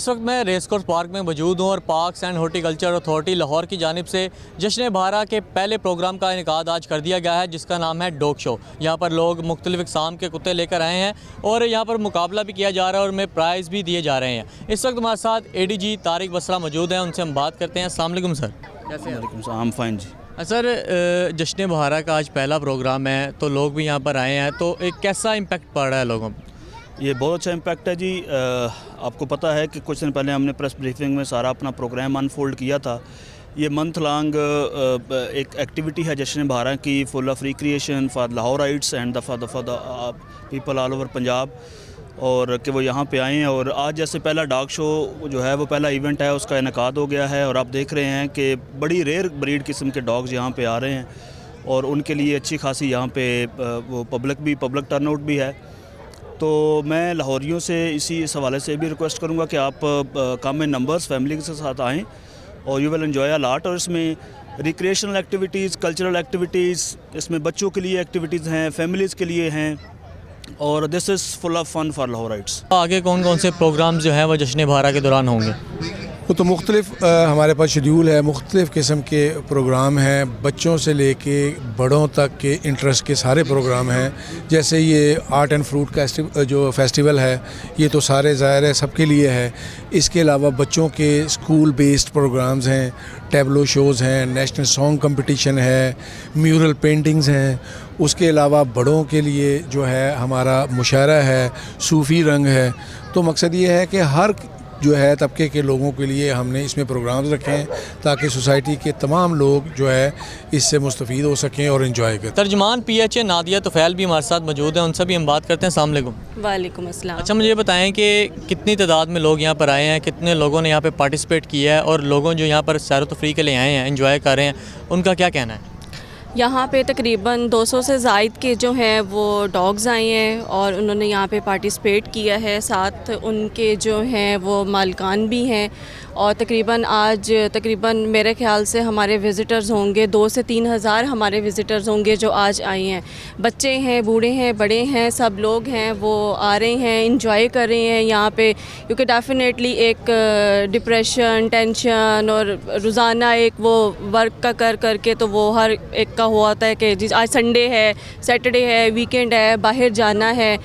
इस वक्त मैं रेस कोर्स पार्क में मौजूद हूँ और parks and horticulture authority Lahore की जानिब से जश्न बहारा के पहले प्रोग्राम का इनेकाद आज कर दिया गया है, जिसका नाम है डॉग शो। यहाँ पर लोग मुख्तलिफ इक़साम के कुत्ते लेकर आए हैं और यहाँ पर मुकाबला भी किया जा रहा है और उन्हें प्राइज़ भी दिए जा रहे हैं। इस वक्त हमारे साथ ADG तारिक बसरा मौजूद हैं, उनसे हम बात करते हैं। अस्सलाम वालेकुम सर, कैसे हैं? हम फाइन जी। सर, जश्न बहारा का आज पहला प्रोग्राम है तो लोग भी यहाँ पर आए हैं, तो एक कैसा इम्पेक्ट पड़ रहा है लोगों पर? ये बहुत अच्छा इम्पैक्ट है जी। आपको पता है कि कुछ दिन पहले हमने प्रेस ब्रीफिंग में सारा अपना प्रोग्राम अनफोल्ड किया था। ये मंथ लॉन्ग एक एक्टिविटी है जश्न बहारा की, full of recreation for Lahorites and for the people all over Punjab, और कि वो यहाँ पे आएँ। और आज जैसे पहला डॉग शो जो है वो पहला इवेंट है, उसका इनेकाद हो गया है और आप देख रहे हैं कि बड़ी रेयर ब्रीड किस्म के डॉग्स यहाँ पे आ रहे हैं और उनके लिए अच्छी खासी यहाँ पे वो पब्लिक टर्नआउट भी है। तो मैं लाहौरियों से इस हवाले से भी रिक्वेस्ट करूँगा कि आप कम इन नंबर्स फैमिली के साथ आएँ और you will enjoy a lot. और इसमें रिक्रिएशनल एक्टिविटीज़, कल्चरल एक्टिविटीज़, इसमें बच्चों के लिए एक्टिविटीज़ हैं, फैमिलीज़ के लिए हैं, और this is full of fun for Lahorites. आगे कौन कौन से प्रोग्राम जो हैं वो जश्न बहारा के दौरान होंगे? वो तो मुख्तलिफ हमारे पास शेड्यूल है, मुख्तलिफ किस्म के प्रोग्राम हैं, बच्चों से लेके बड़ों तक के इंटरेस्ट के सारे प्रोग्राम हैं। जैसे ये आर्ट एंड फ्रूट का जो फेस्टिवल है, ये तो सारे ज़ाहिर है सबके लिए है। इसके अलावा बच्चों के स्कूल बेस्ड प्रोग्राम्स हैं, टैबलो शोज़ हैं, नेशनल सॉन्ग कंपटीशन है, म्यूरल पेंटिंग्स हैं। उसके अलावा बड़ों के लिए जो है हमारा मुशायरा है, सूफ़ी रंग है। तो मकसद ये है कि हर जो है तबके के लोगों के लिए हमने इसमें प्रोग्राम्स रखे हैं ताकि सोसाइटी के तमाम लोग जो है इससे मुस्तफ़ीद हो सकें और एंजॉय करें। तर्जमान PHA नादिया तुफ़ैल भी हमारे साथ मौजूद हैं, उनसे भी हम बात करते हैं। अस्सलाम वालेकुम। वालेकुम अस्सलाम। अच्छा, मुझे बताएं कि कितनी तादाद में लोग यहाँ पर आए हैं, कितने लोगों ने यहाँ पे पार्टिसिपेट किया है और लोगों जो यहाँ पर सैर तफरीह के लिए आए हैं, एंजॉय कर रहे हैं, उनका क्या कहना है? यहाँ पे तकरीबन 200 से ज़ायद के जो हैं वो डॉग्स आए हैं और उन्होंने यहाँ पे पार्टिसिपेट किया है। साथ उनके जो हैं वो मालिकान भी हैं और तकरीबन मेरे ख़्याल से हमारे विज़िटर्स होंगे 2 से 3 हज़ार हमारे विज़िटर्स होंगे जो आज आए हैं। बच्चे हैं, बूढ़े हैं, बड़े हैं, सब लोग हैं वो आ रहे हैं, इंजॉय कर रहे हैं यहाँ पे, क्योंकि डेफिनेटली एक डिप्रेशन, टेंशन और रोज़ाना एक वो वर्क का कर के तो वो हर एक का हुआ होता है कि आज संडे है, सैटरडे है, वीकेंड है, बाहर जाना है।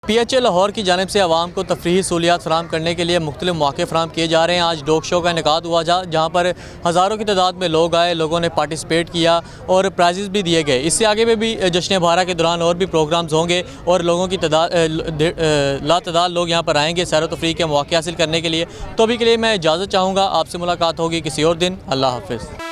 PHA लाहौर की जानिब से आवाम को तफरीही सहूलियात फराहम करने के लिए मुख्तलिफ मौक़े फराहम किए जा रहे हैं। आज डॉग शो का इनेकाद हुआ जहाँ पर हज़ारों की तादाद में लोग आए, लोगों ने पार्टिसिपेट किया और प्राइज़ भी दिए गए। इससे आगे में भी जश्न बहारा के दौरान और भी प्रोग्राम्स होंगे और लोगों की लातादाद लोग यहाँ पर आएँगे सैर तफरीह के मौक़े हासिल करने के लिए। तो अभी के लिए मैं इजाज़त चाहूँगा, आपसे मुलाकात होगी किसी और दिन। अल्लाह हाफ़िज़।